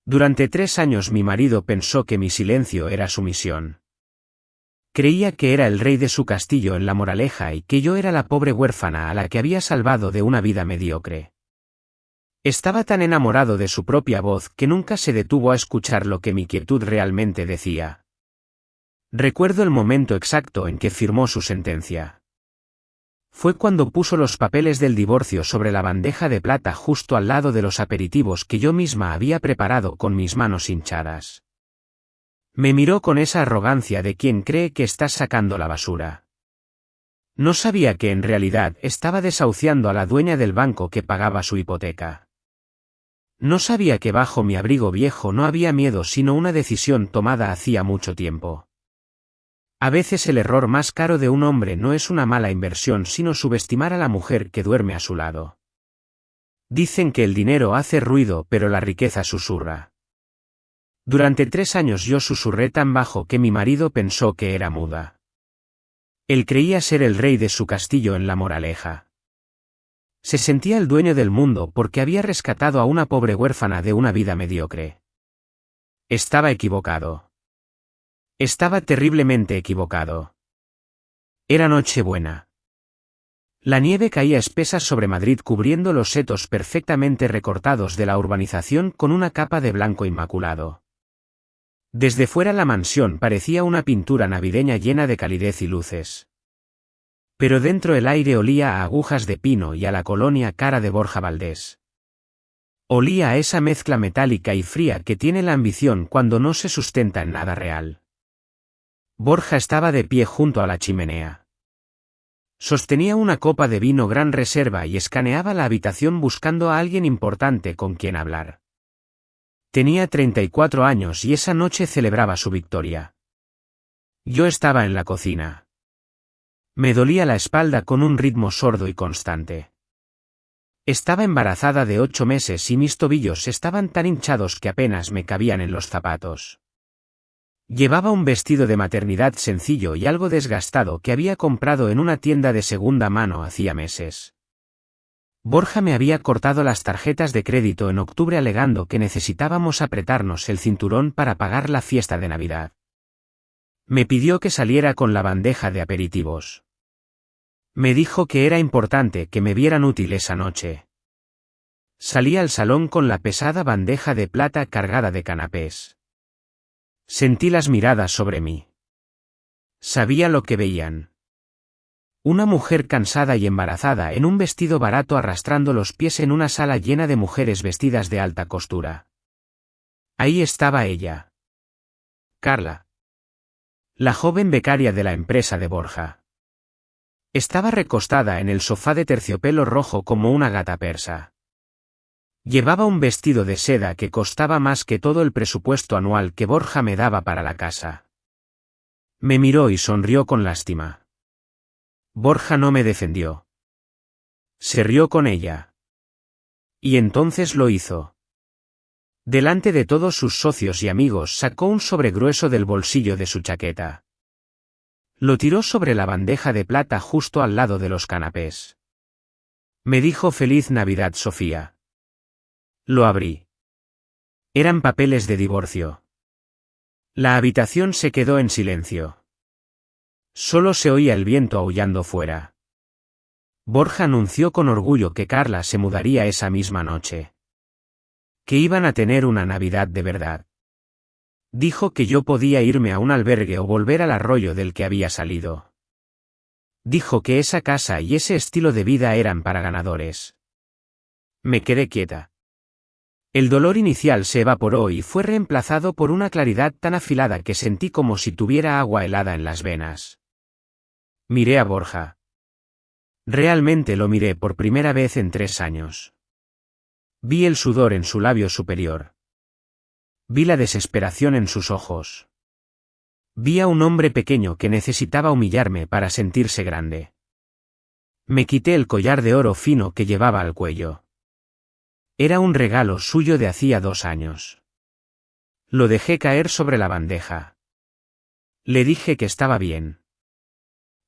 Durante 3 años mi marido pensó que mi silencio era su misión. Creía que era el rey de su castillo en La Moraleja y que yo era la pobre huérfana a la que había salvado de una vida mediocre. Estaba tan enamorado de su propia voz que nunca se detuvo a escuchar lo que mi quietud realmente decía. Recuerdo el momento exacto en que firmó su sentencia. Fue cuando puso los papeles del divorcio sobre la bandeja de plata justo al lado de los aperitivos que yo misma había preparado con mis manos hinchadas. Me miró con esa arrogancia de quien cree que está sacando la basura. No sabía que en realidad estaba desahuciando a la dueña del banco que pagaba su hipoteca. No sabía que bajo mi abrigo viejo no había miedo sino una decisión tomada hacía mucho tiempo. A veces el error más caro de un hombre no es una mala inversión sino subestimar a la mujer que duerme a su lado. Dicen que el dinero hace ruido pero la riqueza susurra. Durante 3 años yo susurré tan bajo que mi marido pensó que era muda. Él creía ser el rey de su castillo en La Moraleja. Se sentía el dueño del mundo porque había rescatado a una pobre huérfana de una vida mediocre. Estaba equivocado. Estaba terriblemente equivocado. Era Nochebuena. La nieve caía espesa sobre Madrid cubriendo los setos perfectamente recortados de la urbanización con una capa de blanco inmaculado. Desde fuera la mansión parecía una pintura navideña llena de calidez y luces. Pero dentro el aire olía a agujas de pino y a la colonia cara de Borja Valdés. Olía a esa mezcla metálica y fría que tiene la ambición cuando no se sustenta en nada real. Borja estaba de pie junto a la chimenea. Sostenía una copa de vino Gran Reserva y escaneaba la habitación buscando a alguien importante con quien hablar. Tenía 34 años y esa noche celebraba su victoria. Yo estaba en la cocina. Me dolía la espalda con un ritmo sordo y constante. Estaba embarazada de 8 meses y mis tobillos estaban tan hinchados que apenas me cabían en los zapatos. Llevaba un vestido de maternidad sencillo y algo desgastado que había comprado en una tienda de segunda mano hacía meses. Borja me había cortado las tarjetas de crédito en octubre alegando que necesitábamos apretarnos el cinturón para pagar la fiesta de Navidad. Me pidió que saliera con la bandeja de aperitivos. Me dijo que era importante que me vieran útil esa noche. Salí al salón con la pesada bandeja de plata cargada de canapés. Sentí las miradas sobre mí. Sabía lo que veían. Una mujer cansada y embarazada en un vestido barato arrastrando los pies en una sala llena de mujeres vestidas de alta costura. Ahí estaba ella. Carla. La joven becaria de la empresa de Borja. Estaba recostada en el sofá de terciopelo rojo como una gata persa. Llevaba un vestido de seda que costaba más que todo el presupuesto anual que Borja me daba para la casa. Me miró y sonrió con lástima. Borja no me defendió. Se rió con ella. Y entonces lo hizo. Delante de todos sus socios y amigos sacó un sobre grueso del bolsillo de su chaqueta. Lo tiró sobre la bandeja de plata justo al lado de los canapés. Me dijo Feliz Navidad, Sofía. Lo abrí. Eran papeles de divorcio. La habitación se quedó en silencio. Solo se oía el viento aullando fuera. Borja anunció con orgullo que Carla se mudaría esa misma noche. Que iban a tener una Navidad de verdad. Dijo que yo podía irme a un albergue o volver al arroyo del que había salido. Dijo que esa casa y ese estilo de vida eran para ganadores. Me quedé quieta. El dolor inicial se evaporó y fue reemplazado por una claridad tan afilada que sentí como si tuviera agua helada en las venas. Miré a Borja. Realmente lo miré por primera vez en 3 años. Vi el sudor en su labio superior. Vi la desesperación en sus ojos. Vi a un hombre pequeño que necesitaba humillarme para sentirse grande. Me quité el collar de oro fino que llevaba al cuello. Era un regalo suyo de hacía 2 años. Lo dejé caer sobre la bandeja. Le dije que estaba bien.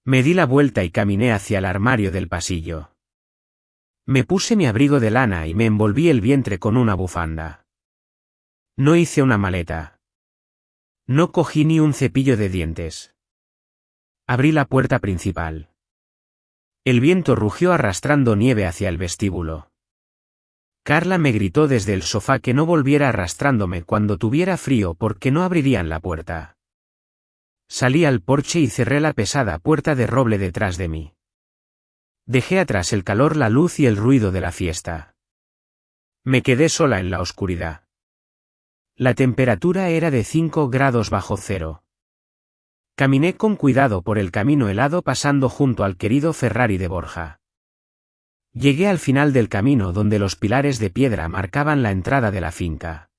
Me di la vuelta y caminé hacia el armario del pasillo. Me puse mi abrigo de lana y me envolví el vientre con una bufanda. No hice una maleta. No cogí ni un cepillo de dientes. Abrí la puerta principal. El viento rugió arrastrando nieve hacia el vestíbulo. Carla me gritó desde el sofá que no volviera arrastrándome cuando tuviera frío porque no abrirían la puerta. Salí al porche y cerré la pesada puerta de roble detrás de mí. Dejé atrás el calor, la luz y el ruido de la fiesta. Me quedé sola en la oscuridad. La temperatura era de 5 grados bajo cero. Caminé con cuidado por el camino helado pasando junto al querido Ferrari de Borja. Llegué al final del camino donde los pilares de piedra marcaban la entrada de la finca.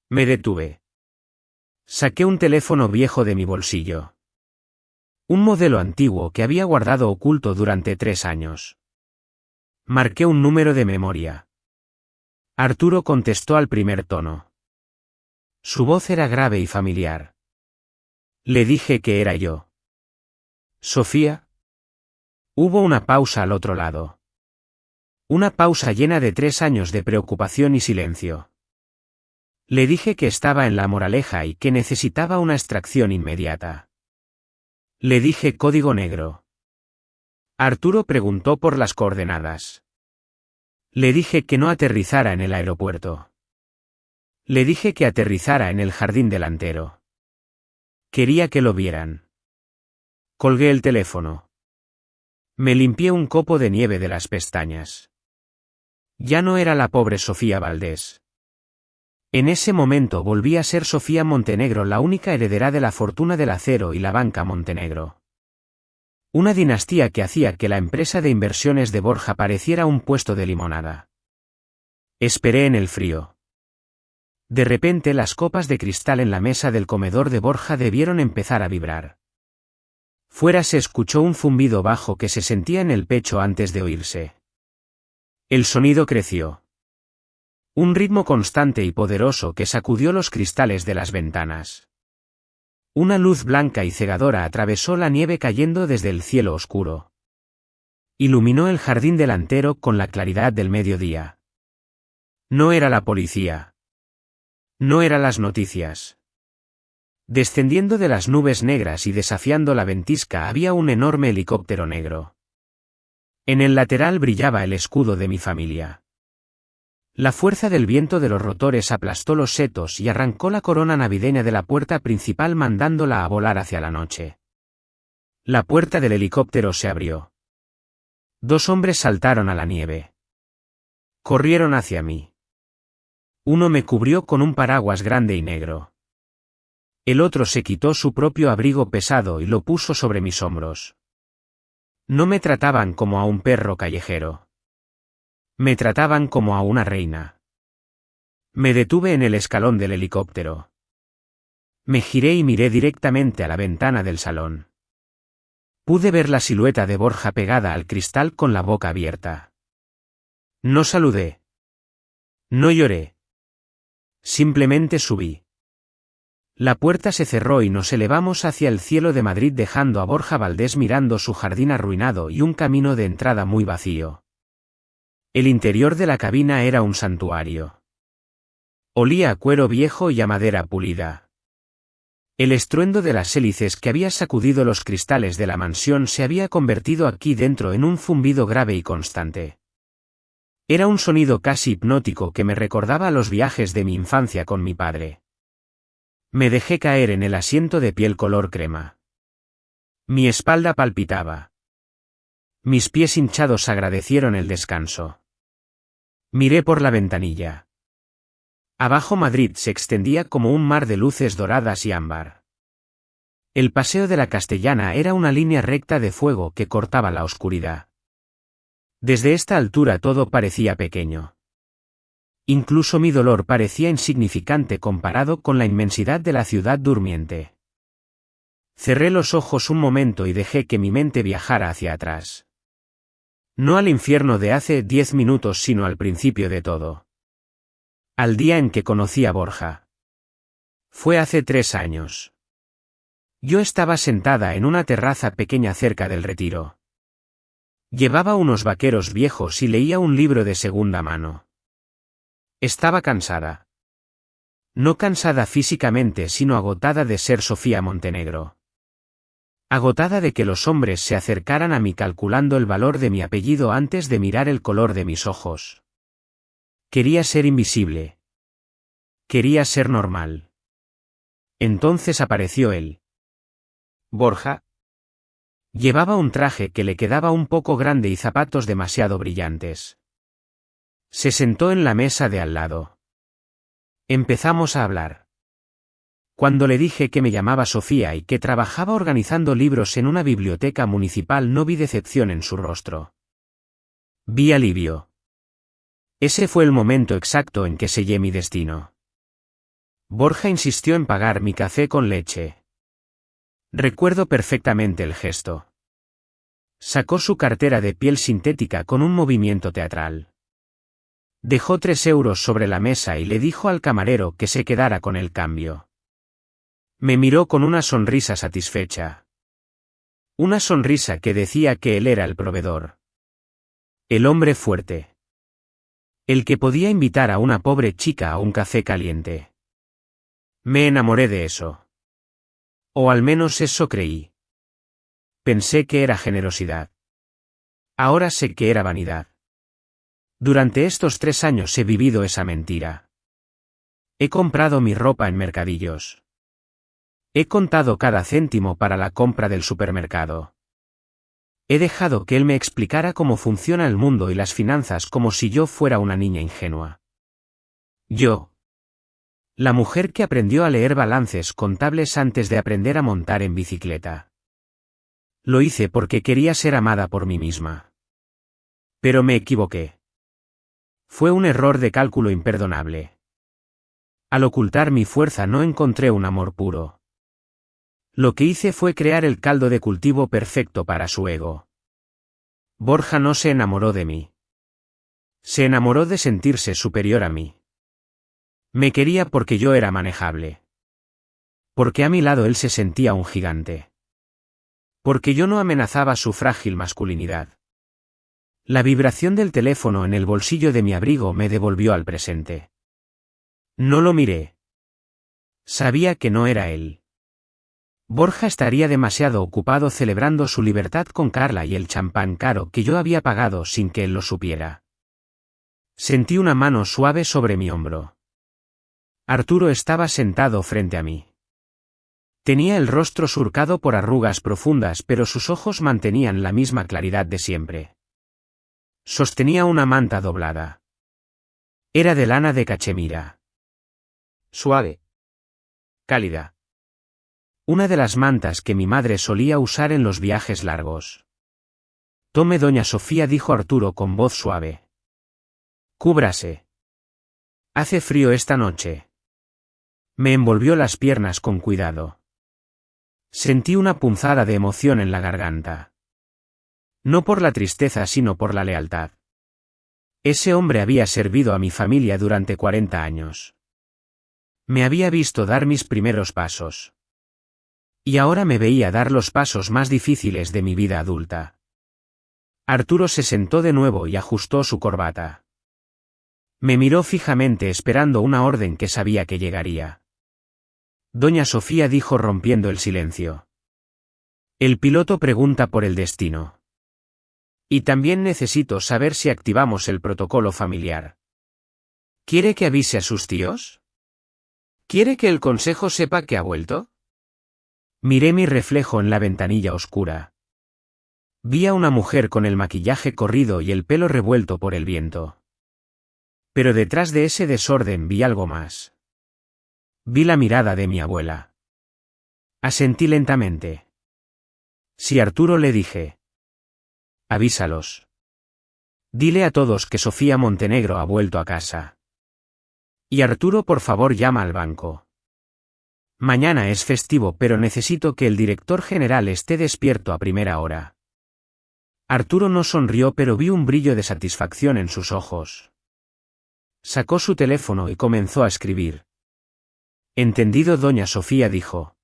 Me detuve. Saqué un teléfono viejo de mi bolsillo. Un modelo antiguo que había guardado oculto durante 3 años. Marqué un número de memoria. Arturo contestó al primer tono. Su voz era grave y familiar. Le dije que era yo. ¿Sofía? Hubo una pausa al otro lado. Una pausa llena de 3 años de preocupación y silencio. Le dije que estaba en La Moraleja y que necesitaba una extracción inmediata. Le dije código negro. Arturo preguntó por las coordenadas. Le dije que no aterrizara en el aeropuerto. Le dije que aterrizara en el jardín delantero. Quería que lo vieran. Colgué el teléfono. Me limpié un copo de nieve de las pestañas. Ya no era la pobre Sofía Valdés. En ese momento volví a ser Sofía Montenegro, la única heredera de la fortuna del acero y la banca Montenegro. Una dinastía que hacía que la empresa de inversiones de Borja pareciera un puesto de limonada. Esperé en el frío. De repente las copas de cristal en la mesa del comedor de Borja debieron empezar a vibrar. Fuera se escuchó un zumbido bajo que se sentía en el pecho antes de oírse. El sonido creció. Un ritmo constante y poderoso que sacudió los cristales de las ventanas. Una luz blanca y cegadora atravesó la nieve cayendo desde el cielo oscuro. Iluminó el jardín delantero con la claridad del mediodía. No era la policía. No eran las noticias. Descendiendo de las nubes negras y desafiando la ventisca había un enorme helicóptero negro. En el lateral brillaba el escudo de mi familia. La fuerza del viento de los rotores aplastó los setos y arrancó la corona navideña de la puerta principal mandándola a volar hacia la noche. La puerta del helicóptero se abrió. 2 hombres saltaron a la nieve. Corrieron hacia mí. Uno me cubrió con un paraguas grande y negro. El otro se quitó su propio abrigo pesado y lo puso sobre mis hombros. No me trataban como a un perro callejero. Me trataban como a una reina. Me detuve en el escalón del helicóptero. Me giré y miré directamente a la ventana del salón. Pude ver la silueta de Borja pegada al cristal con la boca abierta. No saludé. No lloré. Simplemente subí. La puerta se cerró y nos elevamos hacia el cielo de Madrid dejando a Borja Valdés mirando su jardín arruinado y un camino de entrada muy vacío. El interior de la cabina era un santuario. Olía a cuero viejo y a madera pulida. El estruendo de las hélices que había sacudido los cristales de la mansión se había convertido aquí dentro en un zumbido grave y constante. Era un sonido casi hipnótico que me recordaba a los viajes de mi infancia con mi padre. Me dejé caer en el asiento de piel color crema. Mi espalda palpitaba. Mis pies hinchados agradecieron el descanso. Miré por la ventanilla. Abajo Madrid se extendía como un mar de luces doradas y ámbar. El paseo de la Castellana era una línea recta de fuego que cortaba la oscuridad. Desde esta altura todo parecía pequeño. Incluso mi dolor parecía insignificante comparado con la inmensidad de la ciudad durmiente. Cerré los ojos un momento y dejé que mi mente viajara hacia atrás. No al infierno de hace 10 minutos sino al principio de todo. Al día en que conocí a Borja. Fue hace 3 años. Yo estaba sentada en una terraza pequeña cerca del Retiro. Llevaba unos vaqueros viejos y leía un libro de segunda mano. Estaba cansada. No cansada físicamente sino agotada de ser Sofía Montenegro. Agotada de que los hombres se acercaran a mí calculando el valor de mi apellido antes de mirar el color de mis ojos. Quería ser invisible. Quería ser normal. Entonces apareció él. Borja. Llevaba un traje que le quedaba un poco grande y zapatos demasiado brillantes. Se sentó en la mesa de al lado. Empezamos a hablar. Cuando le dije que me llamaba Sofía y que trabajaba organizando libros en una biblioteca municipal, no vi decepción en su rostro. Vi alivio. Ese fue el momento exacto en que sellé mi destino. Borja insistió en pagar mi café con leche. Recuerdo perfectamente el gesto. Sacó su cartera de piel sintética con un movimiento teatral. Dejó 3 euros sobre la mesa y le dijo al camarero que se quedara con el cambio. Me miró con una sonrisa satisfecha. Una sonrisa que decía que él era el proveedor. El hombre fuerte. El que podía invitar a una pobre chica a un café caliente. Me enamoré de eso. O al menos eso creí. Pensé que era generosidad. Ahora sé que era vanidad. Durante estos 3 años he vivido esa mentira. He comprado mi ropa en mercadillos. He contado cada céntimo para la compra del supermercado. He dejado que él me explicara cómo funciona el mundo y las finanzas como si yo fuera una niña ingenua. Yo. La mujer que aprendió a leer balances contables antes de aprender a montar en bicicleta. Lo hice porque quería ser amada por mí misma. Pero me equivoqué. Fue un error de cálculo imperdonable. Al ocultar mi fuerza no encontré un amor puro. Lo que hice fue crear el caldo de cultivo perfecto para su ego. Borja no se enamoró de mí. Se enamoró de sentirse superior a mí. Me quería porque yo era manejable. Porque a mi lado él se sentía un gigante. Porque yo no amenazaba su frágil masculinidad. La vibración del teléfono en el bolsillo de mi abrigo me devolvió al presente. No lo miré. Sabía que no era él. Borja estaría demasiado ocupado celebrando su libertad con Carla y el champán caro que yo había pagado sin que él lo supiera. Sentí una mano suave sobre mi hombro. Arturo estaba sentado frente a mí. Tenía el rostro surcado por arrugas profundas, pero sus ojos mantenían la misma claridad de siempre. Sostenía una manta doblada. Era de lana de cachemira. Suave. Cálida. Una de las mantas que mi madre solía usar en los viajes largos. Tome, doña Sofía, dijo Arturo con voz suave. Cúbrase. Hace frío esta noche. Me envolvió las piernas con cuidado. Sentí una punzada de emoción en la garganta. No por la tristeza sino por la lealtad. Ese hombre había servido a mi familia durante 40 años. Me había visto dar mis primeros pasos. Y ahora me veía dar los pasos más difíciles de mi vida adulta. Arturo se sentó de nuevo y ajustó su corbata. Me miró fijamente esperando una orden que sabía que llegaría. Doña Sofía, dijo rompiendo el silencio. El piloto pregunta por el destino. Y también necesito saber si activamos el protocolo familiar. ¿Quiere que avise a sus tíos? ¿Quiere que el consejo sepa que ha vuelto? Miré mi reflejo en la ventanilla oscura. Vi a una mujer con el maquillaje corrido y el pelo revuelto por el viento. Pero detrás de ese desorden vi algo más. Vi la mirada de mi abuela. Asentí lentamente. Sí, Arturo, le dije. Avísalos. Dile a todos que Sofía Montenegro ha vuelto a casa. Y Arturo, por favor, llama al banco. Mañana es festivo, pero necesito que el director general esté despierto a primera hora. Arturo no sonrió, pero vi un brillo de satisfacción en sus ojos. Sacó su teléfono y comenzó a escribir. Entendido, doña Sofía, dijo.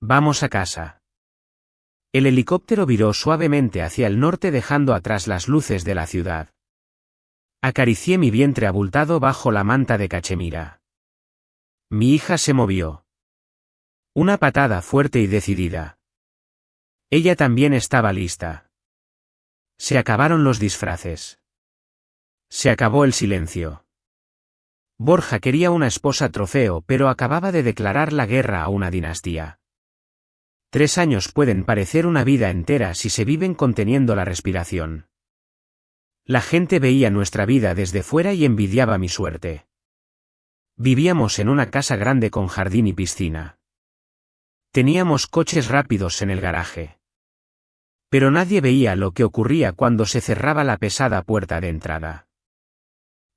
Vamos a casa. El helicóptero viró suavemente hacia el norte dejando atrás las luces de la ciudad. Acaricié mi vientre abultado bajo la manta de cachemira. Mi hija se movió. Una patada fuerte y decidida. Ella también estaba lista. Se acabaron los disfraces. Se acabó el silencio. Borja quería una esposa trofeo, pero acababa de declarar la guerra a una dinastía. 3 años pueden parecer una vida entera si se viven conteniendo la respiración. La gente veía nuestra vida desde fuera y envidiaba mi suerte. Vivíamos en una casa grande con jardín y piscina. Teníamos coches rápidos en el garaje. Pero nadie veía lo que ocurría cuando se cerraba la pesada puerta de entrada.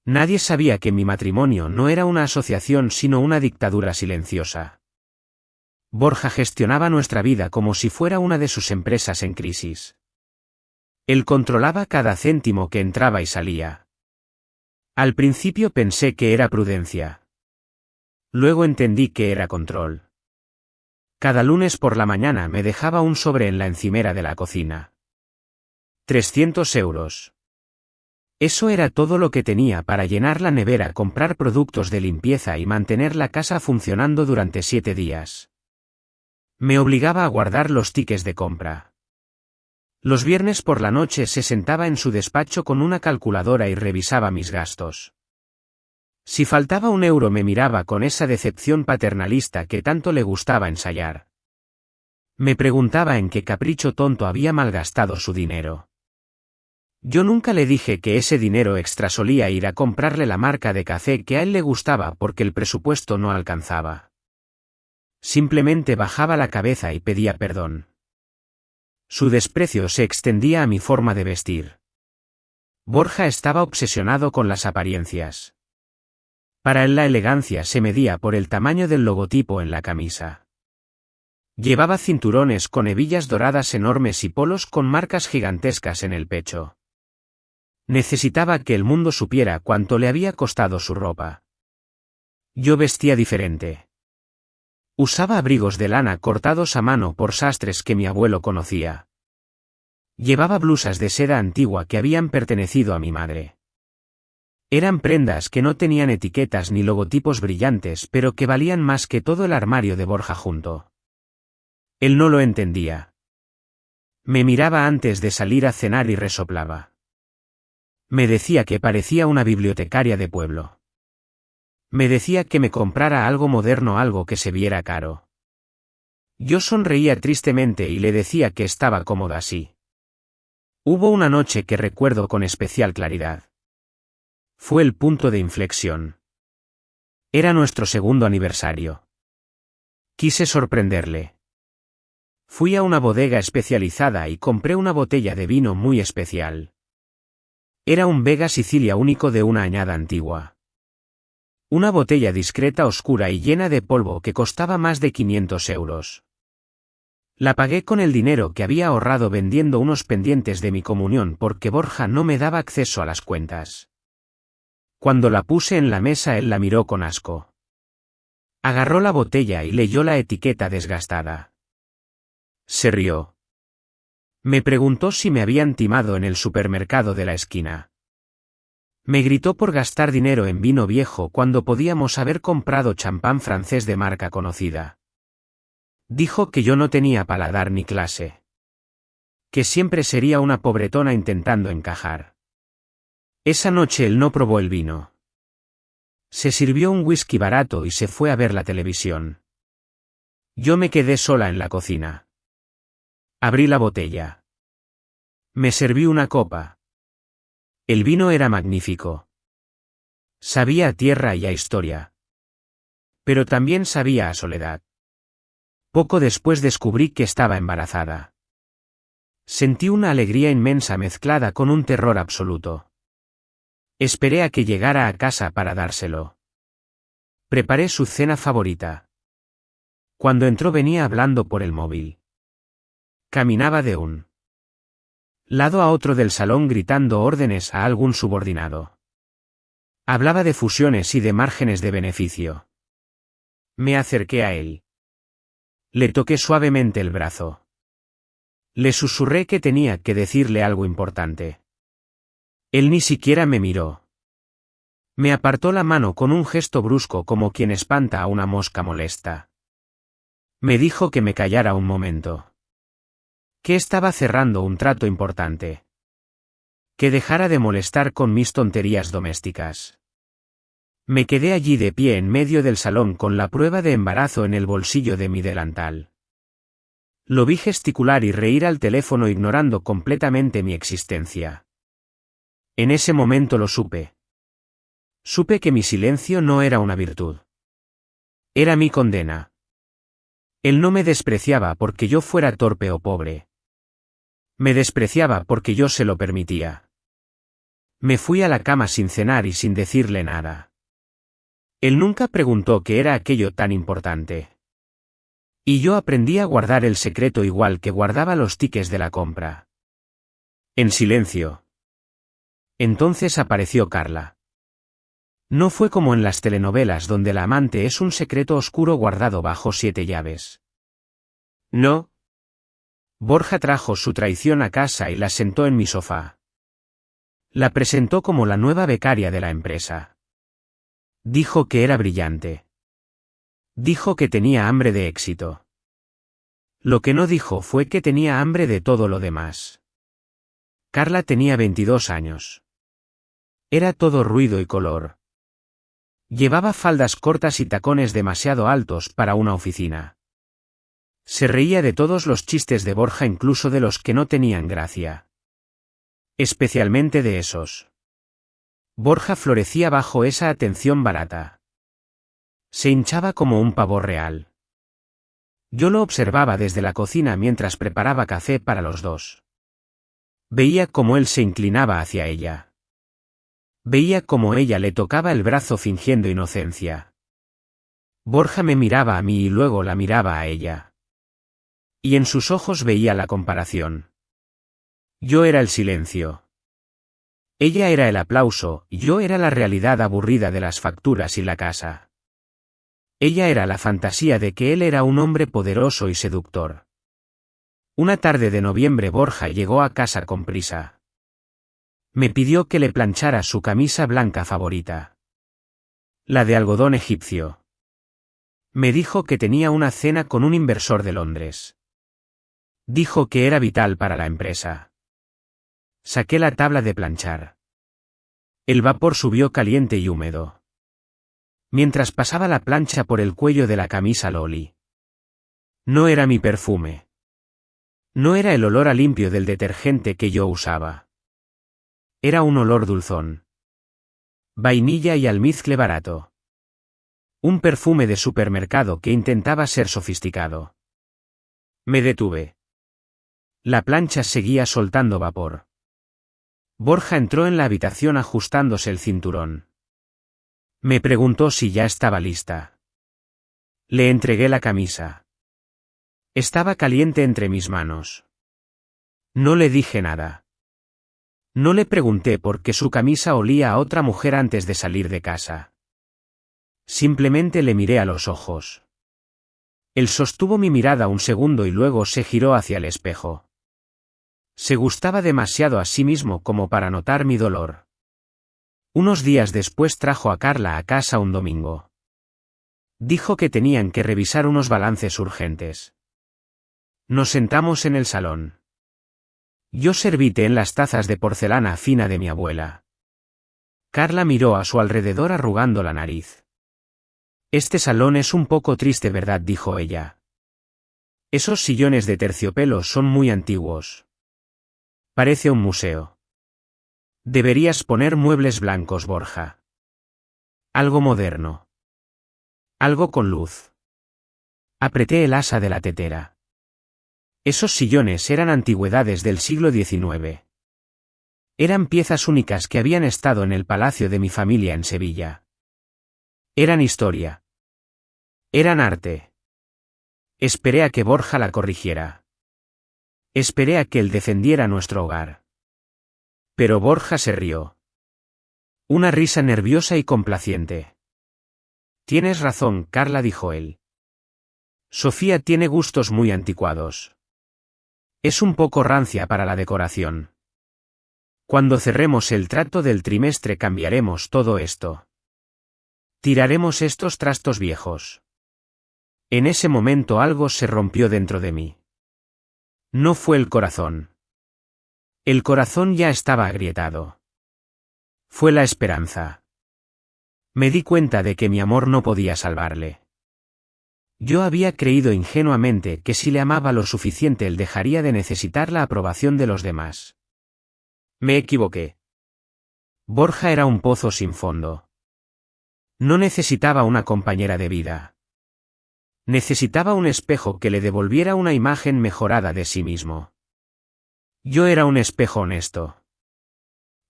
Nadie sabía que mi matrimonio no era una asociación sino una dictadura silenciosa. Borja gestionaba nuestra vida como si fuera una de sus empresas en crisis. Él controlaba cada céntimo que entraba y salía. Al principio pensé que era prudencia. Luego entendí que era control. Cada lunes por la mañana me dejaba un sobre en la encimera de la cocina. 300 euros. Eso era todo lo que tenía para llenar la nevera, comprar productos de limpieza y mantener la casa funcionando durante 7 días. Me obligaba a guardar los tickets de compra. Los viernes por la noche se sentaba en su despacho con una calculadora y revisaba mis gastos. Si faltaba un euro me miraba con esa decepción paternalista que tanto le gustaba ensayar. Me preguntaba en qué capricho tonto había malgastado su dinero. Yo nunca le dije que ese dinero extra solía ir a comprarle la marca de café que a él le gustaba porque el presupuesto no alcanzaba. Simplemente bajaba la cabeza y pedía perdón. Su desprecio se extendía a mi forma de vestir. Borja estaba obsesionado con las apariencias. Para él la elegancia se medía por el tamaño del logotipo en la camisa. Llevaba cinturones con hebillas doradas enormes y polos con marcas gigantescas en el pecho. Necesitaba que el mundo supiera cuánto le había costado su ropa. Yo vestía diferente. Usaba abrigos de lana cortados a mano por sastres que mi abuelo conocía. Llevaba blusas de seda antigua que habían pertenecido a mi madre. Eran prendas que no tenían etiquetas ni logotipos brillantes, pero que valían más que todo el armario de Borja junto. Él no lo entendía. Me miraba antes de salir a cenar y resoplaba. Me decía que parecía una bibliotecaria de pueblo. Me decía que me comprara algo moderno, algo que se viera caro. Yo sonreía tristemente y le decía que estaba cómoda así. Hubo una noche que recuerdo con especial claridad. Fue el punto de inflexión. Era nuestro 2º aniversario. Quise sorprenderle. Fui a una bodega especializada y compré una botella de vino muy especial. Era un Vega Sicilia único de una añada antigua. Una botella discreta, oscura y llena de polvo que costaba más de 500 euros. La pagué con el dinero que había ahorrado vendiendo unos pendientes de mi comunión porque Borja no me daba acceso a las cuentas. Cuando la puse en la mesa él la miró con asco. Agarró la botella y leyó la etiqueta desgastada. Se rió. Me preguntó si me habían timado en el supermercado de la esquina. Me gritó por gastar dinero en vino viejo cuando podíamos haber comprado champán francés de marca conocida. Dijo que yo no tenía paladar ni clase. Que siempre sería una pobretona intentando encajar. Esa noche él no probó el vino. Se sirvió un whisky barato y se fue a ver la televisión. Yo me quedé sola en la cocina. Abrí la botella. Me serví una copa. El vino era magnífico. Sabía a tierra y a historia. Pero también sabía a soledad. Poco después descubrí que estaba embarazada. Sentí una alegría inmensa mezclada con un terror absoluto. Esperé a que llegara a casa para dárselo. Preparé su cena favorita. Cuando entró venía hablando por el móvil. Caminaba de un lado a otro del salón gritando órdenes a algún subordinado. Hablaba de fusiones y de márgenes de beneficio. Me acerqué a él. Le toqué suavemente el brazo. Le susurré que tenía que decirle algo importante. Él ni siquiera me miró. Me apartó la mano con un gesto brusco como quien espanta a una mosca molesta. Me dijo que me callara un momento. Que estaba cerrando un trato importante. Que dejara de molestar con mis tonterías domésticas. Me quedé allí de pie en medio del salón con la prueba de embarazo en el bolsillo de mi delantal. Lo vi gesticular y reír al teléfono ignorando completamente mi existencia. En ese momento lo supe. Supe que mi silencio no era una virtud. Era mi condena. Él no me despreciaba porque yo fuera torpe o pobre. Me despreciaba porque yo se lo permitía. Me fui a la cama sin cenar y sin decirle nada. Él nunca preguntó qué era aquello tan importante. Y yo aprendí a guardar el secreto igual que guardaba los tickets de la compra. En silencio. Entonces apareció Carla. No fue como en las telenovelas donde la amante es un secreto oscuro guardado bajo 7 llaves. No. Borja trajo su traición a casa y la sentó en mi sofá. La presentó como la nueva becaria de la empresa. Dijo que era brillante. Dijo que tenía hambre de éxito. Lo que no dijo fue que tenía hambre de todo lo demás. Carla tenía 22 años. Era todo ruido y color. Llevaba faldas cortas y tacones demasiado altos para una oficina. Se reía de todos los chistes de Borja, incluso de los que no tenían gracia. Especialmente de esos. Borja florecía bajo esa atención barata. Se hinchaba como un pavo real. Yo lo observaba desde la cocina mientras preparaba café para los dos. Veía cómo él se inclinaba hacia ella. Veía cómo ella le tocaba el brazo fingiendo inocencia. Borja me miraba a mí y luego la miraba a ella. Y en sus ojos veía la comparación. Yo era el silencio. Ella era el aplauso, y yo era la realidad aburrida de las facturas y la casa. Ella era la fantasía de que él era un hombre poderoso y seductor. Una tarde de noviembre Borja llegó a casa con prisa. Me pidió que le planchara su camisa blanca favorita. La de algodón egipcio. Me dijo que tenía una cena con un inversor de Londres. Dijo que era vital para la empresa. Saqué la tabla de planchar. El vapor subió caliente y húmedo. Mientras pasaba la plancha por el cuello de la camisa lo olí. No era mi perfume. No era el olor a limpio del detergente que yo usaba. Era un olor dulzón. Vainilla y almizcle barato. Un perfume de supermercado que intentaba ser sofisticado. Me detuve. La plancha seguía soltando vapor. Borja entró en la habitación ajustándose el cinturón. Me preguntó si ya estaba lista. Le entregué la camisa. Estaba caliente entre mis manos. No le dije nada. No le pregunté por qué su camisa olía a otra mujer antes de salir de casa. Simplemente le miré a los ojos. Él sostuvo mi mirada un segundo y luego se giró hacia el espejo. Se gustaba demasiado a sí mismo como para notar mi dolor. Unos días después trajo a Carla a casa un domingo. Dijo que tenían que revisar unos balances urgentes. Nos sentamos en el salón. Yo serví té en las tazas de porcelana fina de mi abuela. Carla miró a su alrededor arrugando la nariz. Este salón es un poco triste, ¿verdad?, dijo ella. Esos sillones de terciopelo son muy antiguos. Parece un museo. Deberías poner muebles blancos, Borja. Algo moderno. Algo con luz. Apreté el asa de la tetera. Esos sillones eran antigüedades del siglo XIX. Eran piezas únicas que habían estado en el palacio de mi familia en Sevilla. Eran historia. Eran arte. Esperé a que Borja la corrigiera. Esperé a que él defendiera nuestro hogar. Pero Borja se rió. Una risa nerviosa y complaciente. Tienes razón, Carla, dijo él. Sofía tiene gustos muy anticuados. Es un poco rancia para la decoración. Cuando cerremos el trato del trimestre cambiaremos todo esto. Tiraremos estos trastos viejos. En ese momento algo se rompió dentro de mí. No fue el corazón. El corazón ya estaba agrietado. Fue la esperanza. Me di cuenta de que mi amor no podía salvarle. Yo había creído ingenuamente que si le amaba lo suficiente él dejaría de necesitar la aprobación de los demás. Me equivoqué. Borja era un pozo sin fondo. No necesitaba una compañera de vida. Necesitaba un espejo que le devolviera una imagen mejorada de sí mismo. Yo era un espejo honesto.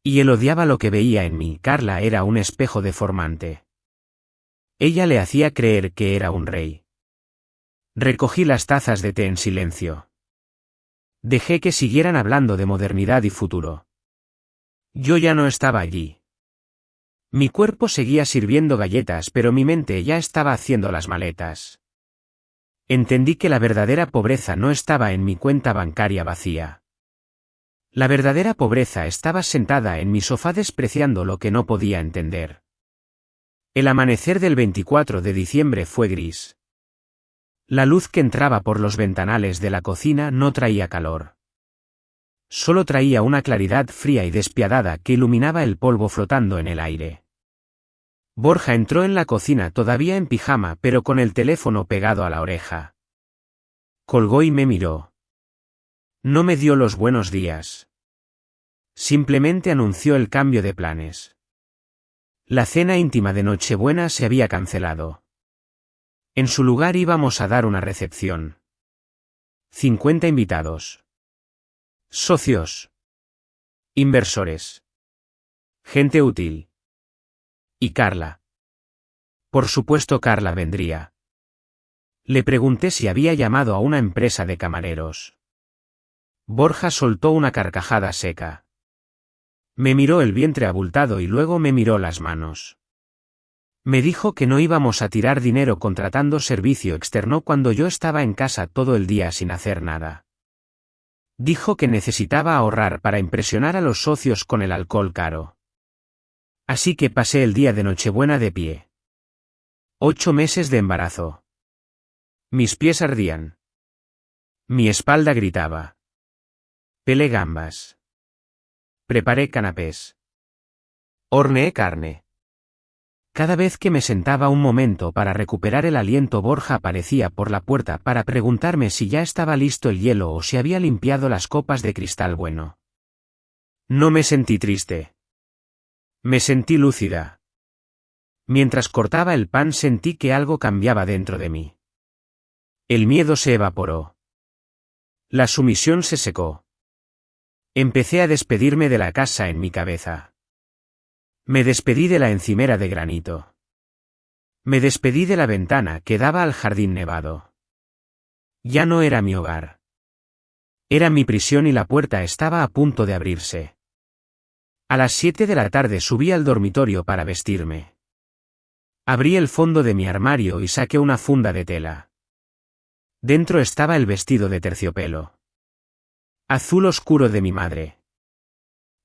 Y él odiaba lo que veía en mí. Carla era un espejo deformante. Ella le hacía creer que era un rey. Recogí las tazas de té en silencio. Dejé que siguieran hablando de modernidad y futuro. Yo ya no estaba allí. Mi cuerpo seguía sirviendo galletas, pero mi mente ya estaba haciendo las maletas. Entendí que la verdadera pobreza no estaba en mi cuenta bancaria vacía. La verdadera pobreza estaba sentada en mi sofá despreciando lo que no podía entender. El amanecer del 24 de diciembre fue gris. La luz que entraba por los ventanales de la cocina no traía calor. Solo traía una claridad fría y despiadada que iluminaba el polvo flotando en el aire. Borja entró en la cocina todavía en pijama pero con el teléfono pegado a la oreja. Colgó y me miró. No me dio los buenos días. Simplemente anunció el cambio de planes. La cena íntima de Nochebuena se había cancelado. En su lugar íbamos a dar una recepción. 50 invitados. Socios. Inversores. Gente útil. Y Carla. Por supuesto Carla vendría. Le pregunté si había llamado a una empresa de camareros. Borja soltó una carcajada seca. Me miró el vientre abultado y luego me miró las manos. Me dijo que no íbamos a tirar dinero contratando servicio externo cuando yo estaba en casa todo el día sin hacer nada. Dijo que necesitaba ahorrar para impresionar a los socios con el alcohol caro. Así que pasé el día de Nochebuena de pie. 8 meses de embarazo. Mis pies ardían. Mi espalda gritaba. Pelé gambas. Preparé canapés. Horneé carne. Cada vez que me sentaba un momento para recuperar el aliento, Borja aparecía por la puerta para preguntarme si ya estaba listo el hielo o si había limpiado las copas de cristal bueno. No me sentí triste. Me sentí lúcida. Mientras cortaba el pan sentí que algo cambiaba dentro de mí. El miedo se evaporó. La sumisión se secó. Empecé a despedirme de la casa en mi cabeza. Me despedí de la encimera de granito. Me despedí de la ventana que daba al jardín nevado. Ya no era mi hogar. Era mi prisión y la puerta estaba a punto de abrirse. A las 7 de la tarde subí al dormitorio para vestirme. Abrí el fondo de mi armario y saqué una funda de tela. Dentro estaba el vestido de terciopelo. Azul oscuro de mi madre.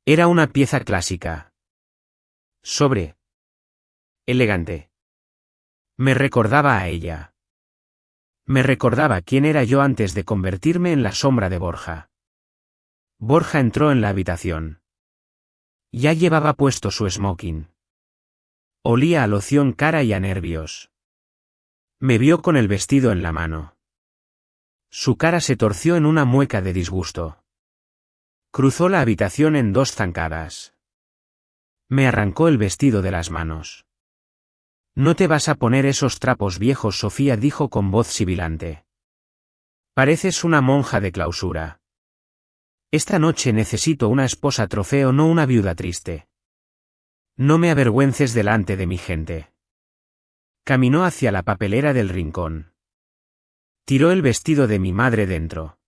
Era una pieza clásica. Sobre. Elegante. Me recordaba a ella. Me recordaba quién era yo antes de convertirme en la sombra de Borja. Borja entró en la habitación. Ya llevaba puesto su smoking. Olía a loción cara y a nervios. Me vio con el vestido en la mano. Su cara se torció en una mueca de disgusto. Cruzó la habitación en 2 zancadas. Me arrancó el vestido de las manos. No te vas a poner esos trapos viejos, Sofía dijo con voz sibilante. Pareces una monja de clausura. Esta noche necesito una esposa trofeo, no una viuda triste. No me avergüences delante de mi gente. Caminó hacia la papelera del rincón. Tiró el vestido de mi madre dentro.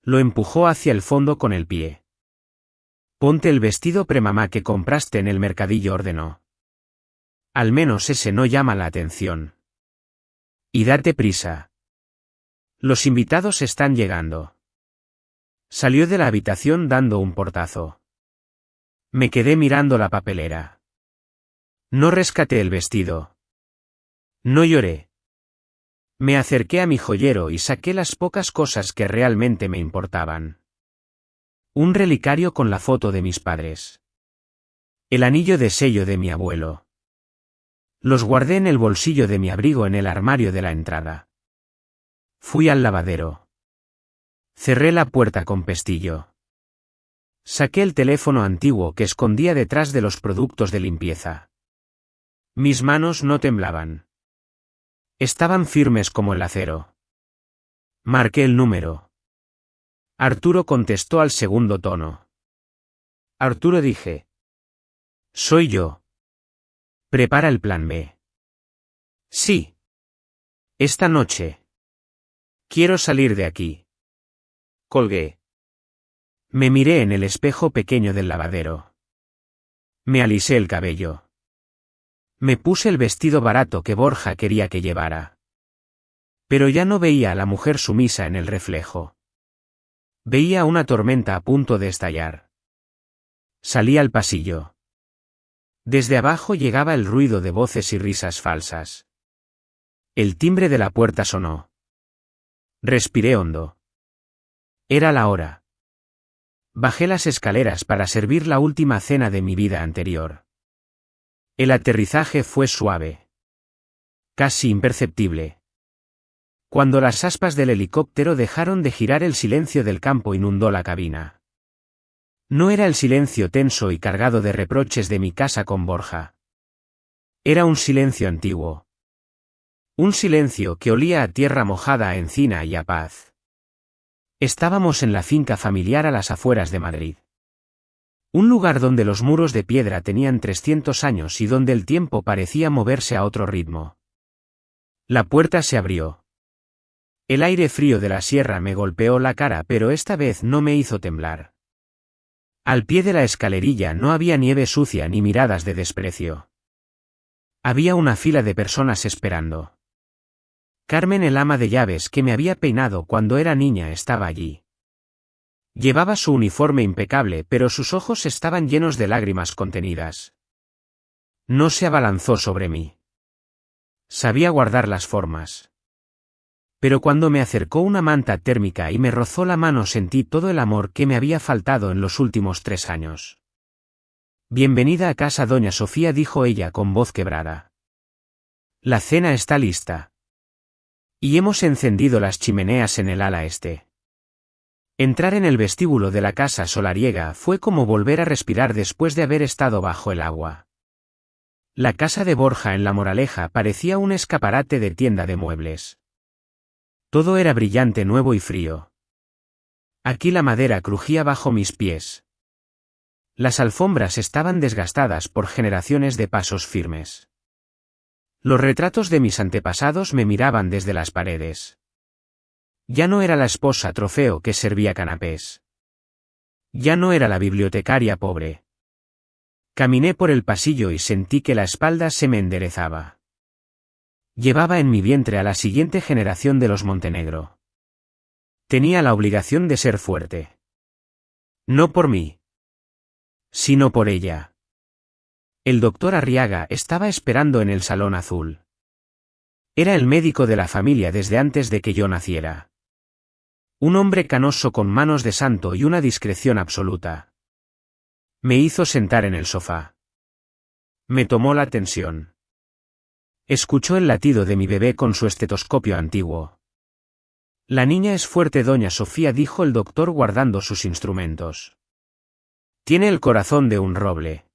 Lo empujó hacia el fondo con el pie. Ponte el vestido premamá que compraste en el mercadillo, ordenó. Al menos ese no llama la atención. Y date prisa. Los invitados están llegando. Salió de la habitación dando un portazo. Me quedé mirando la papelera. No rescaté el vestido. No lloré. Me acerqué a mi joyero y saqué las pocas cosas que realmente me importaban. Un relicario con la foto de mis padres. El anillo de sello de mi abuelo. Los guardé en el bolsillo de mi abrigo en el armario de la entrada. Fui al lavadero. Cerré la puerta con pestillo. Saqué el teléfono antiguo que escondía detrás de los productos de limpieza. Mis manos no temblaban. Estaban firmes como el acero. Marqué el número. Arturo contestó al segundo tono. Arturo, dije. Soy yo. Prepara el plan B. Sí. Esta noche. Quiero salir de aquí. Colgué. Me miré en el espejo pequeño del lavadero. Me alisé el cabello. Me puse el vestido barato que Borja quería que llevara. Pero ya no veía a la mujer sumisa en el reflejo. Veía una tormenta a punto de estallar. Salí al pasillo. Desde abajo llegaba el ruido de voces y risas falsas. El timbre de la puerta sonó. Respiré hondo. Era la hora. Bajé las escaleras para servir la última cena de mi vida anterior. El aterrizaje fue suave. Casi imperceptible. Cuando las aspas del helicóptero dejaron de girar, el silencio del campo inundó la cabina. No era el silencio tenso y cargado de reproches de mi casa con Borja. Era un silencio antiguo. Un silencio que olía a tierra mojada, a encina y a paz. Estábamos en la finca familiar a las afueras de Madrid. Un lugar donde los muros de piedra tenían 300 años y donde el tiempo parecía moverse a otro ritmo. La puerta se abrió. El aire frío de la sierra me golpeó la cara, pero esta vez no me hizo temblar. Al pie de la escalerilla no había nieve sucia ni miradas de desprecio. Había una fila de personas esperando. Carmen, el ama de llaves que me había peinado cuando era niña, estaba allí. Llevaba su uniforme impecable, pero sus ojos estaban llenos de lágrimas contenidas. No se abalanzó sobre mí. Sabía guardar las formas. Pero cuando me acercó una manta térmica y me rozó la mano, sentí todo el amor que me había faltado en los últimos 3 años. Bienvenida a casa, doña Sofía, dijo ella con voz quebrada. La cena está lista. Y hemos encendido las chimeneas en el ala este. Entrar en el vestíbulo de la casa solariega fue como volver a respirar después de haber estado bajo el agua. La casa de Borja en La Moraleja parecía un escaparate de tienda de muebles. Todo era brillante, nuevo y frío. Aquí la madera crujía bajo mis pies. Las alfombras estaban desgastadas por generaciones de pasos firmes. Los retratos de mis antepasados me miraban desde las paredes. Ya no era la esposa trofeo que servía canapés. Ya no era la bibliotecaria pobre. Caminé por el pasillo y sentí que la espalda se me enderezaba. Llevaba en mi vientre a la siguiente generación de los Montenegro. Tenía la obligación de ser fuerte. No por mí, sino por ella. El doctor Arriaga estaba esperando en el salón azul. Era el médico de la familia desde antes de que yo naciera. Un hombre canoso con manos de santo y una discreción absoluta. Me hizo sentar en el sofá. Me tomó la tensión. Escuchó el latido de mi bebé con su estetoscopio antiguo. La niña es fuerte, doña Sofía, dijo el doctor guardando sus instrumentos. Tiene el corazón de un roble.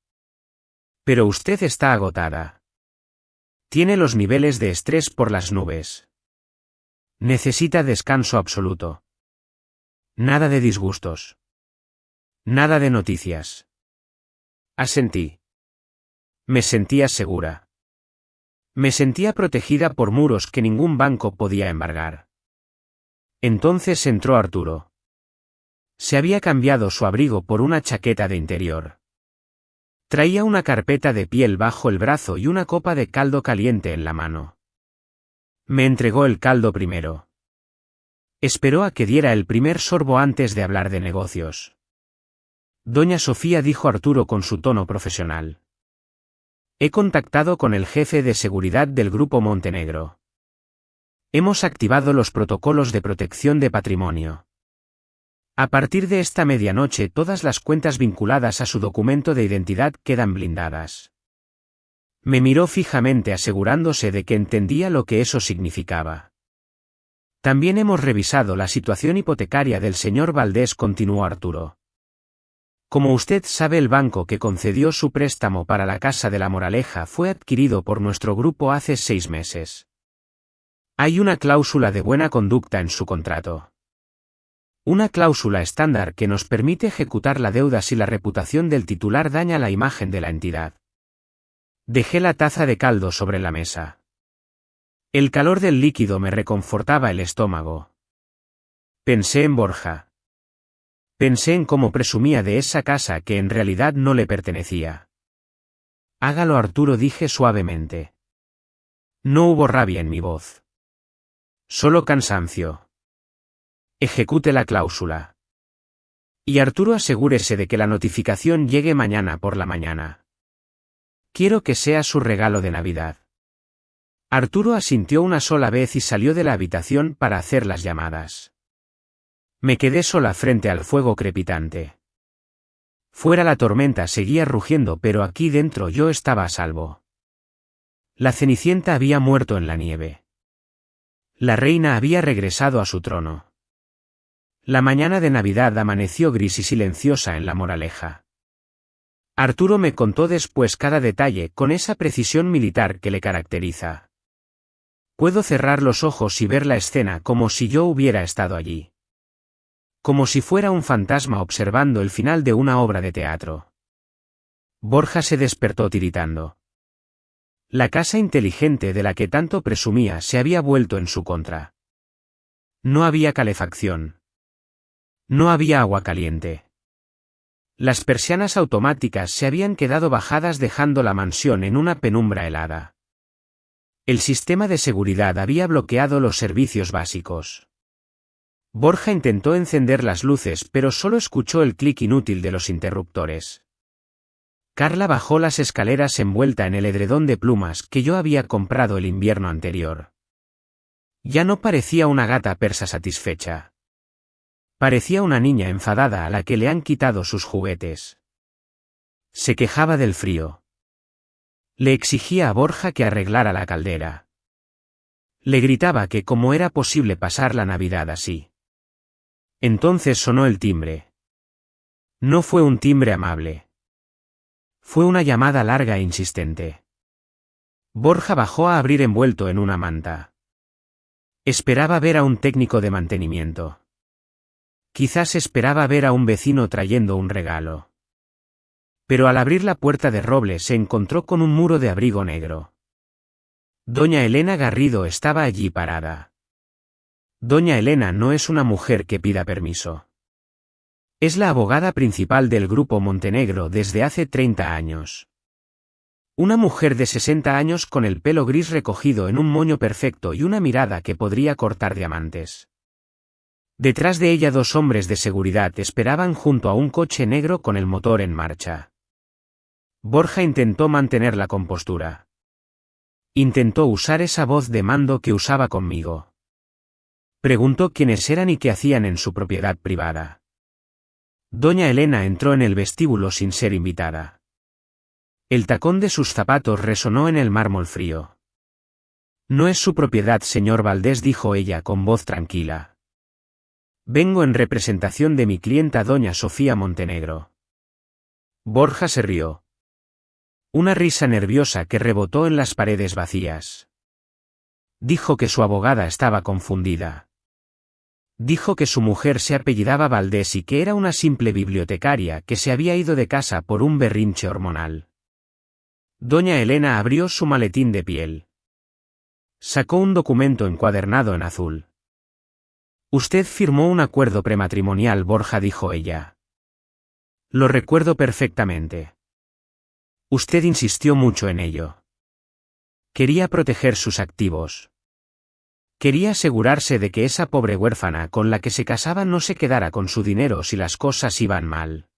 Pero usted está agotada. Tiene los niveles de estrés por las nubes. Necesita descanso absoluto. Nada de disgustos. Nada de noticias. Asentí. Me sentía segura. Me sentía protegida por muros que ningún banco podía embargar. Entonces entró Arturo. Se había cambiado su abrigo por una chaqueta de interior. Traía una carpeta de piel bajo el brazo y una copa de caldo caliente en la mano. Me entregó el caldo primero. Esperó a que diera el primer sorbo antes de hablar de negocios. Doña Sofía, dijo Arturo con su tono profesional. He contactado con el jefe de seguridad del Grupo Montenegro. Hemos activado los protocolos de protección de patrimonio. A partir de esta medianoche todas las cuentas vinculadas a su documento de identidad quedan blindadas. Me miró fijamente asegurándose de que entendía lo que eso significaba. También hemos revisado la situación hipotecaria del señor Valdés, continuó Arturo. Como usted sabe, el banco que concedió su préstamo para la Casa de la Moraleja fue adquirido por nuestro grupo hace 6 meses. Hay una cláusula de buena conducta en su contrato. Una cláusula estándar que nos permite ejecutar la deuda si la reputación del titular daña la imagen de la entidad. Dejé la taza de caldo sobre la mesa. El calor del líquido me reconfortaba el estómago. Pensé en Borja. Pensé en cómo presumía de esa casa que en realidad no le pertenecía. Hágalo, Arturo, dije suavemente. No hubo rabia en mi voz. Solo cansancio. Ejecute la cláusula. Y Arturo, asegúrese de que la notificación llegue mañana por la mañana. Quiero que sea su regalo de Navidad. Arturo asintió una sola vez y salió de la habitación para hacer las llamadas. Me quedé sola frente al fuego crepitante. Fuera la tormenta seguía rugiendo, pero aquí dentro yo estaba a salvo. La Cenicienta había muerto en la nieve. La reina había regresado a su trono. La mañana de Navidad amaneció gris y silenciosa en la Moraleja. Arturo me contó después cada detalle con esa precisión militar que le caracteriza. Puedo cerrar los ojos y ver la escena como si yo hubiera estado allí. Como si fuera un fantasma observando el final de una obra de teatro. Borja se despertó tiritando. La casa inteligente de la que tanto presumía se había vuelto en su contra. No había calefacción. No había agua caliente. Las persianas automáticas se habían quedado bajadas dejando la mansión en una penumbra helada. El sistema de seguridad había bloqueado los servicios básicos. Borja intentó encender las luces, pero solo escuchó el clic inútil de los interruptores. Carla bajó las escaleras envuelta en el edredón de plumas que yo había comprado el invierno anterior. Ya no parecía una gata persa satisfecha. Parecía una niña enfadada a la que le han quitado sus juguetes. Se quejaba del frío. Le exigía a Borja que arreglara la caldera. Le gritaba que cómo era posible pasar la Navidad así. Entonces sonó el timbre. No fue un timbre amable. Fue una llamada larga e insistente. Borja bajó a abrir envuelto en una manta. Esperaba ver a un técnico de mantenimiento. Quizás esperaba ver a un vecino trayendo un regalo. Pero al abrir la puerta de roble se encontró con un muro de abrigo negro. Doña Elena Garrido estaba allí parada. Doña Elena no es una mujer que pida permiso. Es la abogada principal del Grupo Montenegro desde hace 30 años. Una mujer de 60 años con el pelo gris recogido en un moño perfecto y una mirada que podría cortar diamantes. Detrás de ella 2 hombres de seguridad esperaban junto a un coche negro con el motor en marcha. Borja intentó mantener la compostura. Intentó usar esa voz de mando que usaba conmigo. Preguntó quiénes eran y qué hacían en su propiedad privada. Doña Elena entró en el vestíbulo sin ser invitada. El tacón de sus zapatos resonó en el mármol frío. No es su propiedad, señor Valdés, dijo ella con voz tranquila. Vengo en representación de mi clienta doña Sofía Montenegro. Borja se rió. Una risa nerviosa que rebotó en las paredes vacías. Dijo que su abogada estaba confundida. Dijo que su mujer se apellidaba Valdés y que era una simple bibliotecaria que se había ido de casa por un berrinche hormonal. Doña Elena abrió su maletín de piel. Sacó un documento encuadernado en azul. Usted firmó un acuerdo prematrimonial, Borja, dijo ella. Lo recuerdo perfectamente. Usted insistió mucho en ello. Quería proteger sus activos. Quería asegurarse de que esa pobre huérfana con la que se casaba no se quedara con su dinero si las cosas iban mal.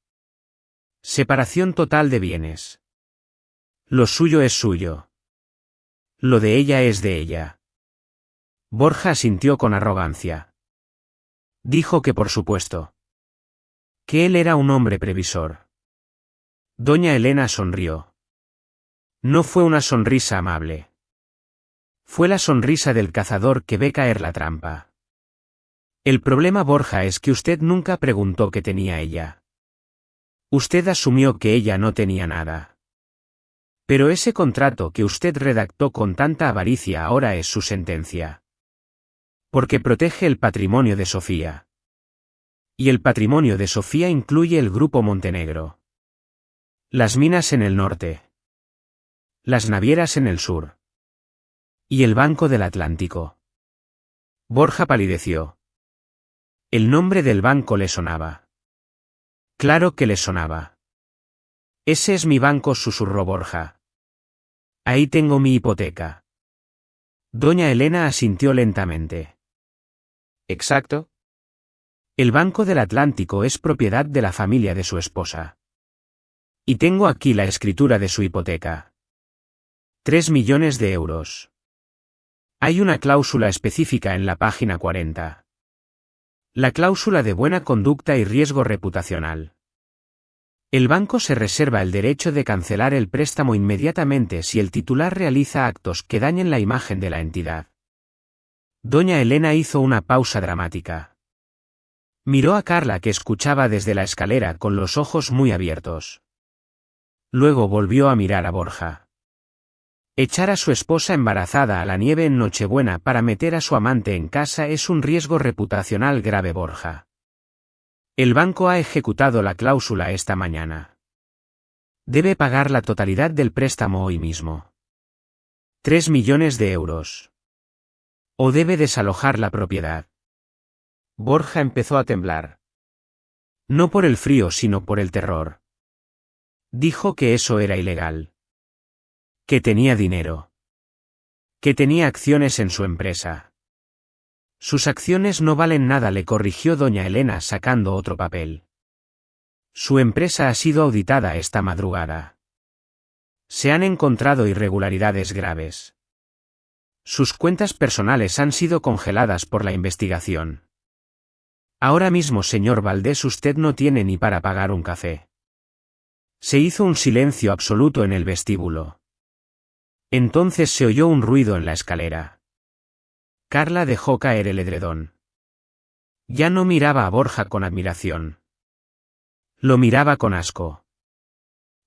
Separación total de bienes. Lo suyo es suyo. Lo de ella es de ella. Borja asintió con arrogancia. Dijo que por supuesto. Que él era un hombre previsor. Doña Elena sonrió. No fue una sonrisa amable. Fue la sonrisa del cazador que ve caer la trampa. El problema, Borja, es que usted nunca preguntó qué tenía ella. Usted asumió que ella no tenía nada. Pero ese contrato que usted redactó con tanta avaricia ahora es su sentencia. Porque protege el patrimonio de Sofía. Y el patrimonio de Sofía incluye el Grupo Montenegro. Las minas en el norte. Las navieras en el sur. Y el Banco del Atlántico. Borja palideció. El nombre del banco le sonaba. Claro que le sonaba. Ese es mi banco, susurró Borja. Ahí tengo mi hipoteca. Doña Elena asintió lentamente. ¿Exacto? El Banco del Atlántico es propiedad de la familia de su esposa. Y tengo aquí la escritura de su hipoteca. 3 millones de euros. Hay una cláusula específica en la página 40. La cláusula de buena conducta y riesgo reputacional. El banco se reserva el derecho de cancelar el préstamo inmediatamente si el titular realiza actos que dañen la imagen de la entidad. Doña Elena hizo una pausa dramática. Miró a Carla, que escuchaba desde la escalera con los ojos muy abiertos. Luego volvió a mirar a Borja. Echar a su esposa embarazada a la nieve en Nochebuena para meter a su amante en casa es un riesgo reputacional grave, Borja. El banco ha ejecutado la cláusula esta mañana. Debe pagar la totalidad del préstamo hoy mismo. 3 millones de euros. O debe desalojar la propiedad. Borja empezó a temblar. No por el frío, sino por el terror. Dijo que eso era ilegal. Que tenía dinero. Que tenía acciones en su empresa. Sus acciones no valen nada, le corrigió doña Elena sacando otro papel. Su empresa ha sido auditada esta madrugada. Se han encontrado irregularidades graves. Sus cuentas personales han sido congeladas por la investigación. Ahora mismo, señor Valdés, usted no tiene ni para pagar un café. Se hizo un silencio absoluto en el vestíbulo. Entonces se oyó un ruido en la escalera. Carla dejó caer el edredón. Ya no miraba a Borja con admiración. Lo miraba con asco.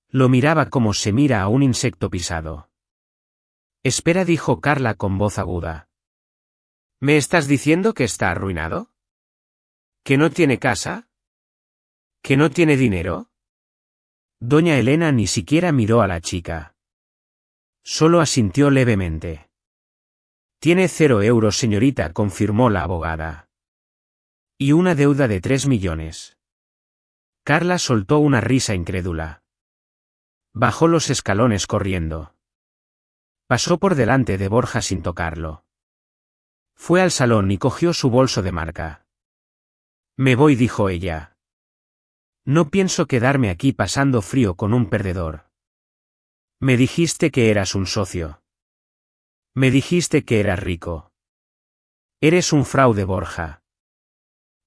Lo miraba como se mira a un insecto pisado. Espera, dijo Carla con voz aguda. ¿Me estás diciendo que está arruinado? ¿Que no tiene casa? ¿Que no tiene dinero? Doña Elena ni siquiera miró a la chica. Solo asintió levemente. Tiene 0 euros, señorita, confirmó la abogada. Y una deuda de 3 millones. Carla soltó una risa incrédula. Bajó los escalones corriendo. Pasó por delante de Borja sin tocarlo. Fue al salón y cogió su bolso de marca. Me voy, dijo ella. No pienso quedarme aquí pasando frío con un perdedor. Me dijiste que eras un socio. Me dijiste que eras rico. Eres un fraude, Borja.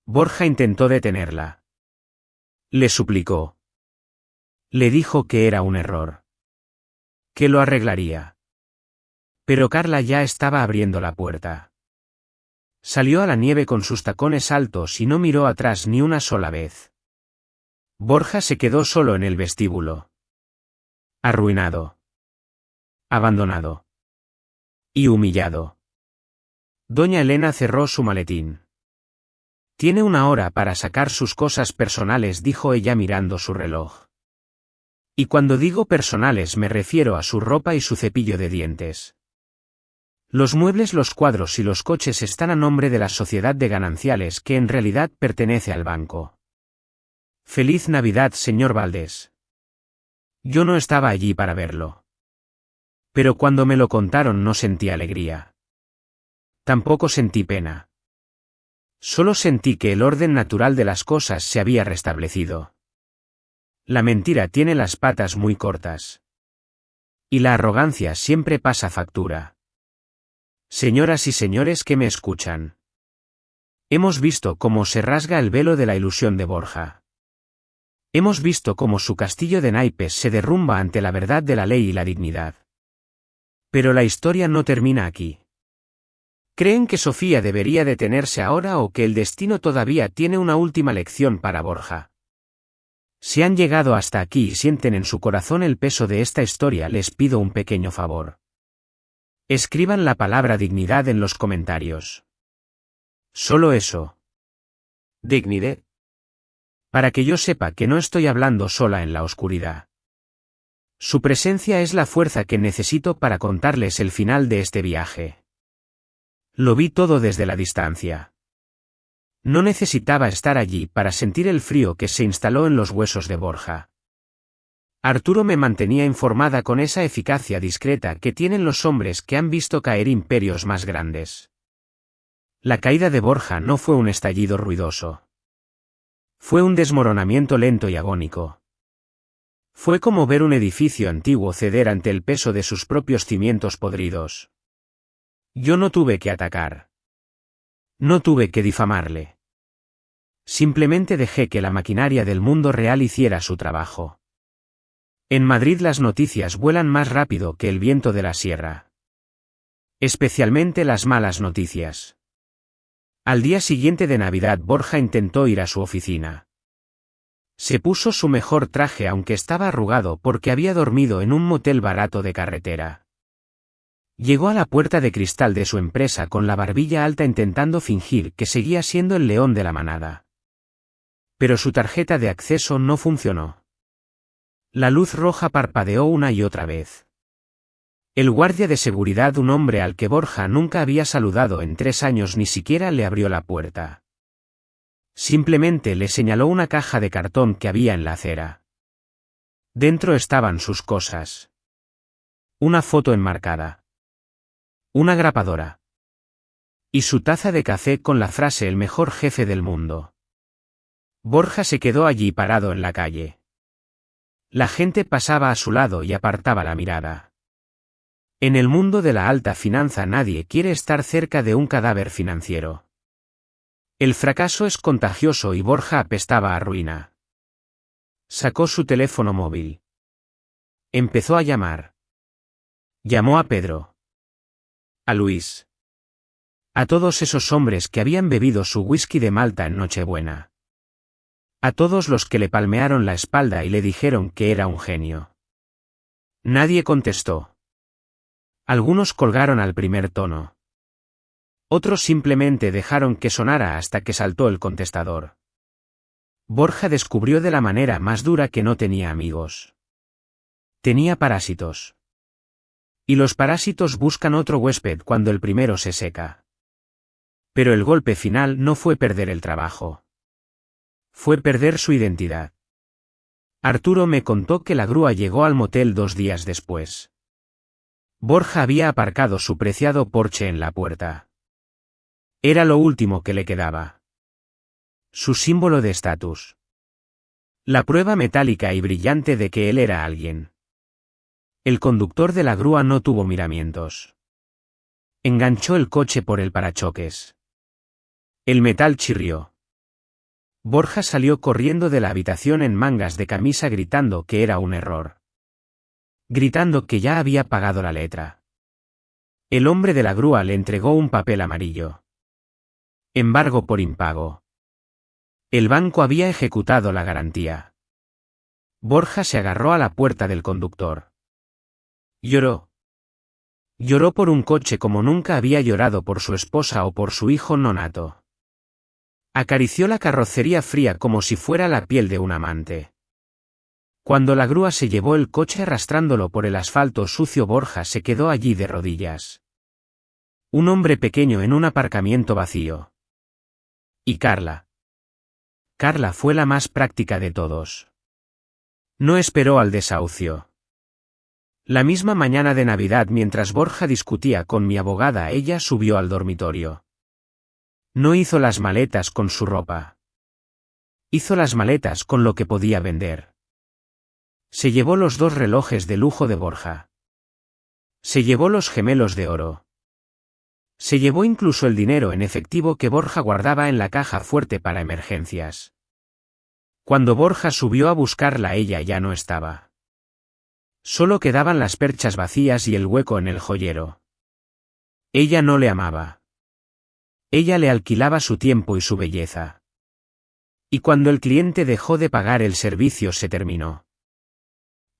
Borja intentó detenerla. Le suplicó. Le dijo que era un error. Que lo arreglaría. Pero Carla ya estaba abriendo la puerta. Salió a la nieve con sus tacones altos y no miró atrás ni una sola vez. Borja se quedó solo en el vestíbulo. Arruinado. Abandonado. Y humillado. Doña Elena cerró su maletín. Tiene 1 hora para sacar sus cosas personales, dijo ella mirando su reloj. Y cuando digo personales me refiero a su ropa y su cepillo de dientes. Los muebles, los cuadros y los coches están a nombre de la sociedad de gananciales que en realidad pertenece al banco. Feliz Navidad, señor Valdés. Yo no estaba allí para verlo. Pero cuando me lo contaron no sentí alegría. Tampoco sentí pena. Solo sentí que el orden natural de las cosas se había restablecido. La mentira tiene las patas muy cortas. Y la arrogancia siempre pasa factura. Señoras y señores que me escuchan. Hemos visto cómo se rasga el velo de la ilusión de Borja. Hemos visto cómo su castillo de naipes se derrumba ante la verdad de la ley y la dignidad. Pero la historia no termina aquí. ¿Creen que Sofía debería detenerse ahora o que el destino todavía tiene una última lección para Borja? Si han llegado hasta aquí y sienten en su corazón el peso de esta historia, les pido un pequeño favor. Escriban la palabra dignidad en los comentarios. Solo eso. Dignidad. Para que yo sepa que no estoy hablando sola en la oscuridad. Su presencia es la fuerza que necesito para contarles el final de este viaje. Lo vi todo desde la distancia. No necesitaba estar allí para sentir el frío que se instaló en los huesos de Borja. Arturo me mantenía informada con esa eficacia discreta que tienen los hombres que han visto caer imperios más grandes. La caída de Borja no fue un estallido ruidoso. Fue un desmoronamiento lento y agónico. Fue como ver un edificio antiguo ceder ante el peso de sus propios cimientos podridos. Yo no tuve que atacar. No tuve que difamarle. Simplemente dejé que la maquinaria del mundo real hiciera su trabajo. En Madrid las noticias vuelan más rápido que el viento de la sierra. Especialmente las malas noticias. Al día siguiente de Navidad Borja intentó ir a su oficina. Se puso su mejor traje aunque estaba arrugado porque había dormido en un motel barato de carretera. Llegó a la puerta de cristal de su empresa con la barbilla alta intentando fingir que seguía siendo el león de la manada. Pero su tarjeta de acceso no funcionó. La luz roja parpadeó una y otra vez. El guardia de seguridad, un hombre al que Borja nunca había saludado en 3 años, ni siquiera le abrió la puerta. Simplemente le señaló una caja de cartón que había en la acera. Dentro estaban sus cosas. Una foto enmarcada. Una grapadora. Y su taza de café con la frase "el mejor jefe del mundo". Borja se quedó allí parado en la calle. La gente pasaba a su lado y apartaba la mirada. En el mundo de la alta finanza nadie quiere estar cerca de un cadáver financiero. El fracaso es contagioso y Borja apestaba a ruina. Sacó su teléfono móvil. Empezó a llamar. Llamó a Pedro. A Luis. A todos esos hombres que habían bebido su whisky de Malta en Nochebuena. A todos los que le palmearon la espalda y le dijeron que era un genio. Nadie contestó. Algunos colgaron al primer tono. Otros simplemente dejaron que sonara hasta que saltó el contestador. Borja descubrió de la manera más dura que no tenía amigos. Tenía parásitos. Y los parásitos buscan otro huésped cuando el primero se seca. Pero el golpe final no fue perder el trabajo. Fue perder su identidad. Arturo me contó que la grúa llegó al motel 2 días después. Borja había aparcado su preciado Porsche en la puerta. Era lo último que le quedaba. Su símbolo de estatus. La prueba metálica y brillante de que él era alguien. El conductor de la grúa no tuvo miramientos. Enganchó el coche por el parachoques. El metal chirrió. Borja salió corriendo de la habitación en mangas de camisa gritando que era un error. Gritando que ya había pagado la letra. El hombre de la grúa le entregó un papel amarillo. Embargo por impago. El banco había ejecutado la garantía. Borja se agarró a la puerta del conductor. Lloró. Lloró por un coche como nunca había llorado por su esposa o por su hijo nonato. Acarició la carrocería fría como si fuera la piel de un amante. Cuando la grúa se llevó el coche arrastrándolo por el asfalto sucio, Borja se quedó allí de rodillas. Un hombre pequeño en un aparcamiento vacío. Y Carla. Carla fue la más práctica de todos. No esperó al desahucio. La misma mañana de Navidad, mientras Borja discutía con mi abogada, ella subió al dormitorio. No hizo las maletas con su ropa. Hizo las maletas con lo que podía vender. Se llevó los 2 relojes de lujo de Borja. Se llevó los gemelos de oro. Se llevó incluso el dinero en efectivo que Borja guardaba en la caja fuerte para emergencias. Cuando Borja subió a buscarla, ella ya no estaba. Solo quedaban las perchas vacías y el hueco en el joyero. Ella no le amaba. Ella le alquilaba su tiempo y su belleza. Y cuando el cliente dejó de pagar, el servicio se terminó.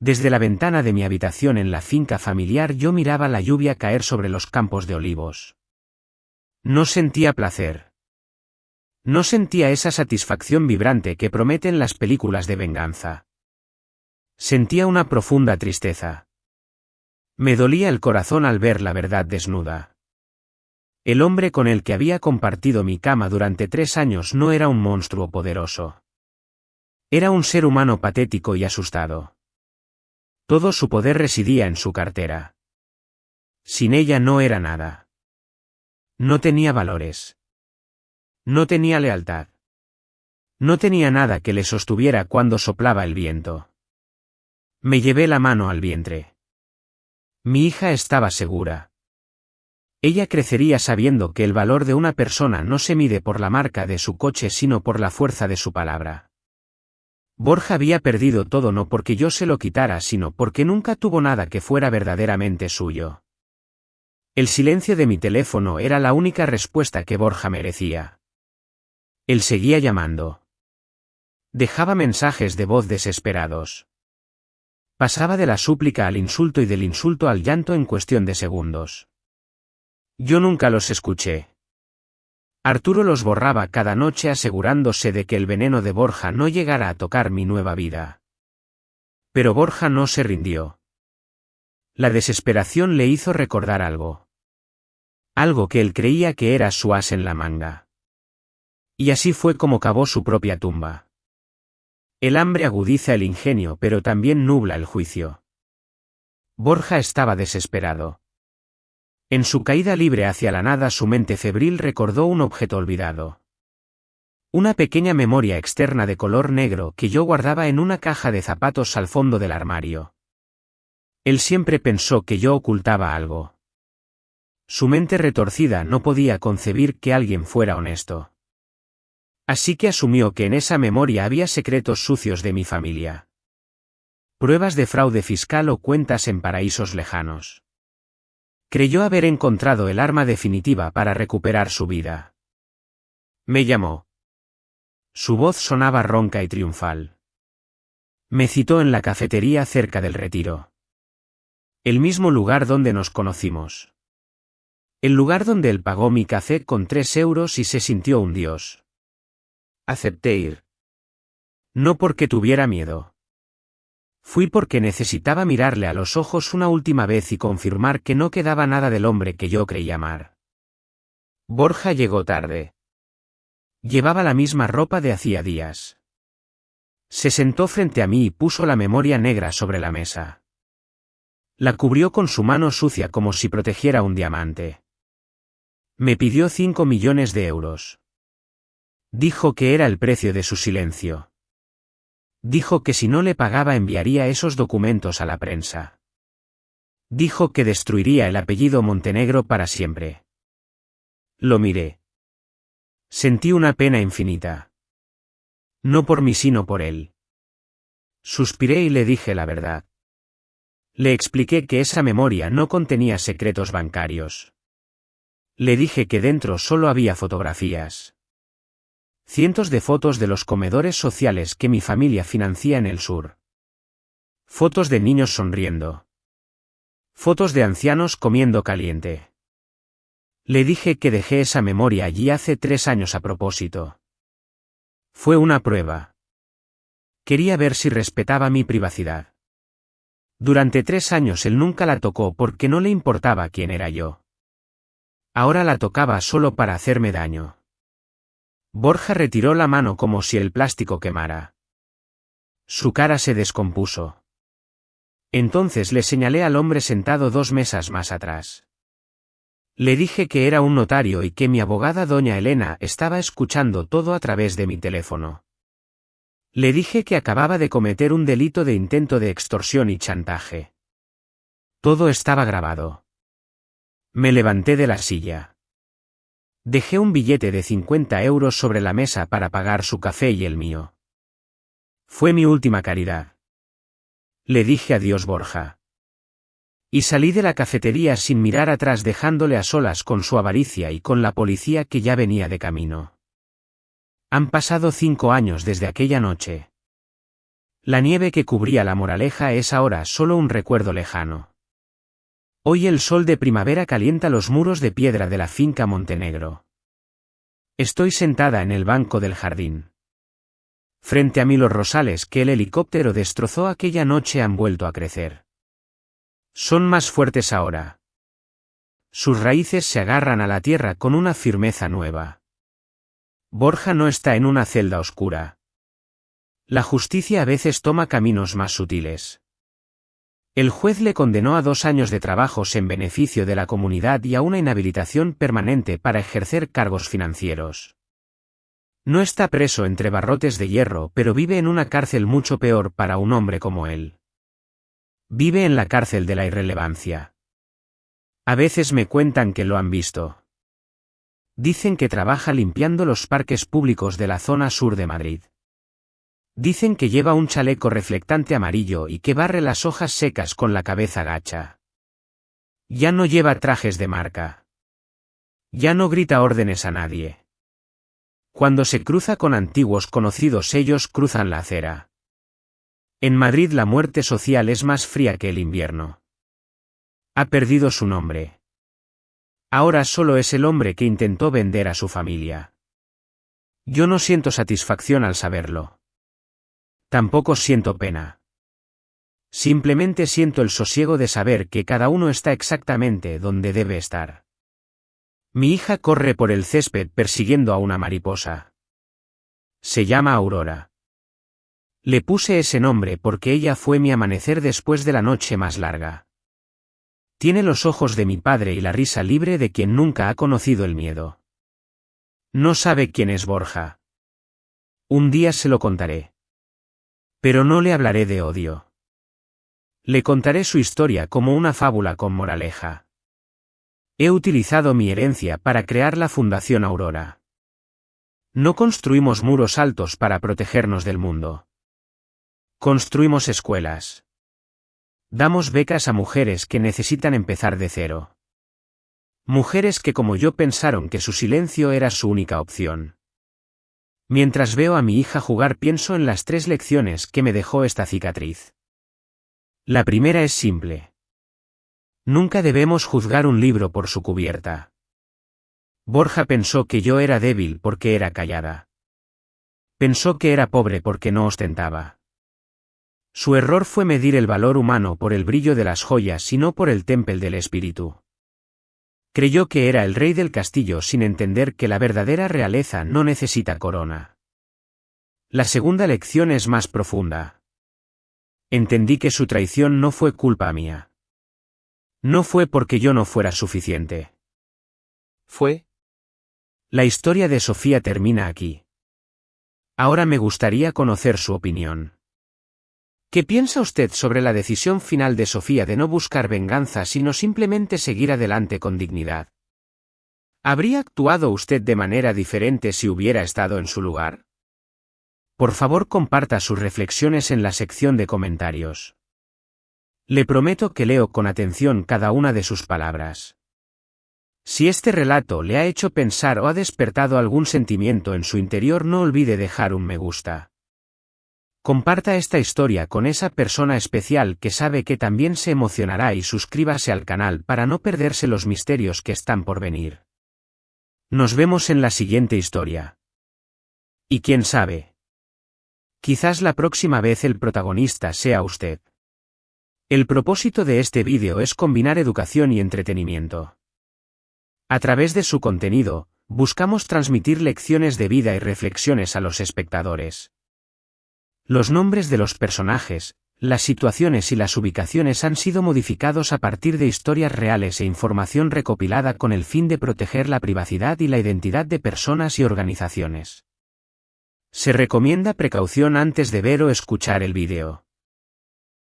Desde la ventana de mi habitación en la finca familiar yo miraba la lluvia caer sobre los campos de olivos. No sentía placer. No sentía esa satisfacción vibrante que prometen las películas de venganza. Sentía una profunda tristeza. Me dolía el corazón al ver la verdad desnuda. El hombre con el que había compartido mi cama durante 3 años no era un monstruo poderoso. Era un ser humano patético y asustado. Todo su poder residía en su cartera. Sin ella no era nada. No tenía valores. No tenía lealtad. No tenía nada que le sostuviera cuando soplaba el viento. Me llevé la mano al vientre. Mi hija estaba segura. Ella crecería sabiendo que el valor de una persona no se mide por la marca de su coche sino por la fuerza de su palabra. Borja había perdido todo no porque yo se lo quitara sino porque nunca tuvo nada que fuera verdaderamente suyo. El silencio de mi teléfono era la única respuesta que Borja merecía. Él seguía llamando. Dejaba mensajes de voz desesperados. Pasaba de la súplica al insulto y del insulto al llanto en cuestión de segundos. Yo nunca los escuché. Arturo los borraba cada noche asegurándose de que el veneno de Borja no llegara a tocar mi nueva vida. Pero Borja no se rindió. La desesperación le hizo recordar algo. Algo que él creía que era su as en la manga. Y así fue como cavó su propia tumba. El hambre agudiza el ingenio pero también nubla el juicio. Borja estaba desesperado. En su caída libre hacia la nada su mente febril recordó un objeto olvidado. Una pequeña memoria externa de color negro que yo guardaba en una caja de zapatos al fondo del armario. Él siempre pensó que yo ocultaba algo. Su mente retorcida no podía concebir que alguien fuera honesto. Así que asumió que en esa memoria había secretos sucios de mi familia. Pruebas de fraude fiscal o cuentas en paraísos lejanos. Creyó haber encontrado el arma definitiva para recuperar su vida. Me llamó. Su voz sonaba ronca y triunfal. Me citó en la cafetería cerca del Retiro. El mismo lugar donde nos conocimos. El lugar donde él pagó mi café con 3 euros y se sintió un dios. Acepté ir. No porque tuviera miedo. Fui porque necesitaba mirarle a los ojos una última vez y confirmar que no quedaba nada del hombre que yo creía amar. Borja llegó tarde. Llevaba la misma ropa de hacía días. Se sentó frente a mí y puso la memoria negra sobre la mesa. La cubrió con su mano sucia como si protegiera un diamante. Me pidió 5 millones de euros. Dijo que era el precio de su silencio. Dijo que si no le pagaba enviaría esos documentos a la prensa. Dijo que destruiría el apellido Montenegro para siempre. Lo miré. Sentí una pena infinita. No por mí sino por él. Suspiré y le dije la verdad. Le expliqué que esa memoria no contenía secretos bancarios. Le dije que dentro solo había fotografías. Cientos de fotos de los comedores sociales que mi familia financia en el sur. Fotos de niños sonriendo. Fotos de ancianos comiendo caliente. Le dije que dejé esa memoria allí hace 3 años a propósito. Fue una prueba. Quería ver si respetaba mi privacidad. Durante 3 años él nunca la tocó porque no le importaba quién era yo. Ahora la tocaba solo para hacerme daño. Borja retiró la mano como si el plástico quemara. Su cara se descompuso. Entonces le señalé al hombre sentado 2 mesas más atrás. Le dije que era un notario y que mi abogada doña Elena estaba escuchando todo a través de mi teléfono. Le dije que acababa de cometer un delito de intento de extorsión y chantaje. Todo estaba grabado. Me levanté de la silla. Dejé un billete de 50 euros sobre la mesa para pagar su café y el mío. Fue mi última caridad. Le dije adiós, Borja. Y salí de la cafetería sin mirar atrás, dejándole a solas con su avaricia y con la policía que ya venía de camino. Han pasado 5 años desde aquella noche. La nieve que cubría La Moraleja es ahora solo un recuerdo lejano. Hoy el sol de primavera calienta los muros de piedra de la finca Montenegro. Estoy sentada en el banco del jardín. Frente a mí los rosales que el helicóptero destrozó aquella noche han vuelto a crecer. Son más fuertes ahora. Sus raíces se agarran a la tierra con una firmeza nueva. Borja no está en una celda oscura. La justicia a veces toma caminos más sutiles. El juez le condenó a 2 años de trabajos en beneficio de la comunidad y a una inhabilitación permanente para ejercer cargos financieros. No está preso entre barrotes de hierro, pero vive en una cárcel mucho peor para un hombre como él. Vive en la cárcel de la irrelevancia. A veces me cuentan que lo han visto. Dicen que trabaja limpiando los parques públicos de la zona sur de Madrid. Dicen que lleva un chaleco reflectante amarillo y que barre las hojas secas con la cabeza gacha. Ya no lleva trajes de marca. Ya no grita órdenes a nadie. Cuando se cruza con antiguos conocidos, ellos cruzan la acera. En Madrid la muerte social es más fría que el invierno. Ha perdido su nombre. Ahora solo es el hombre que intentó vender a su familia. Yo no siento satisfacción al saberlo. Tampoco siento pena. Simplemente siento el sosiego de saber que cada uno está exactamente donde debe estar. Mi hija corre por el césped persiguiendo a una mariposa. Se llama Aurora. Le puse ese nombre porque ella fue mi amanecer después de la noche más larga. Tiene los ojos de mi padre y la risa libre de quien nunca ha conocido el miedo. No sabe quién es Borja. Un día se lo contaré. Pero no le hablaré de odio. Le contaré su historia como una fábula con moraleja. He utilizado mi herencia para crear la Fundación Aurora. No construimos muros altos para protegernos del mundo. Construimos escuelas. Damos becas a mujeres que necesitan empezar de cero. Mujeres que como yo pensaron que su silencio era su única opción. Mientras veo a mi hija jugar pienso en las 3 lecciones que me dejó esta cicatriz. La primera es simple. Nunca debemos juzgar un libro por su cubierta. Borja pensó que yo era débil porque era callada. Pensó que era pobre porque no ostentaba. Su error fue medir el valor humano por el brillo de las joyas y no por el temple del espíritu. Creyó que era el rey del castillo sin entender que la verdadera realeza no necesita corona. La segunda lección es más profunda. Entendí que su traición no fue culpa mía. No fue porque yo no fuera suficiente. Fue. La historia de Sofía termina aquí. Ahora me gustaría conocer su opinión. ¿Qué piensa usted sobre la decisión final de Sofía de no buscar venganza sino simplemente seguir adelante con dignidad? ¿Habría actuado usted de manera diferente si hubiera estado en su lugar? Por favor, comparta sus reflexiones en la sección de comentarios. Le prometo que leo con atención cada una de sus palabras. Si este relato le ha hecho pensar o ha despertado algún sentimiento en su interior, no olvide dejar un me gusta. Comparta esta historia con esa persona especial que sabe que también se emocionará y suscríbase al canal para no perderse los misterios que están por venir. Nos vemos en la siguiente historia. Y quién sabe. Quizás la próxima vez el protagonista sea usted. El propósito de este vídeo es combinar educación y entretenimiento. A través de su contenido, buscamos transmitir lecciones de vida y reflexiones a los espectadores. Los nombres de los personajes, las situaciones y las ubicaciones han sido modificados a partir de historias reales e información recopilada con el fin de proteger la privacidad y la identidad de personas y organizaciones. Se recomienda precaución antes de ver o escuchar el vídeo.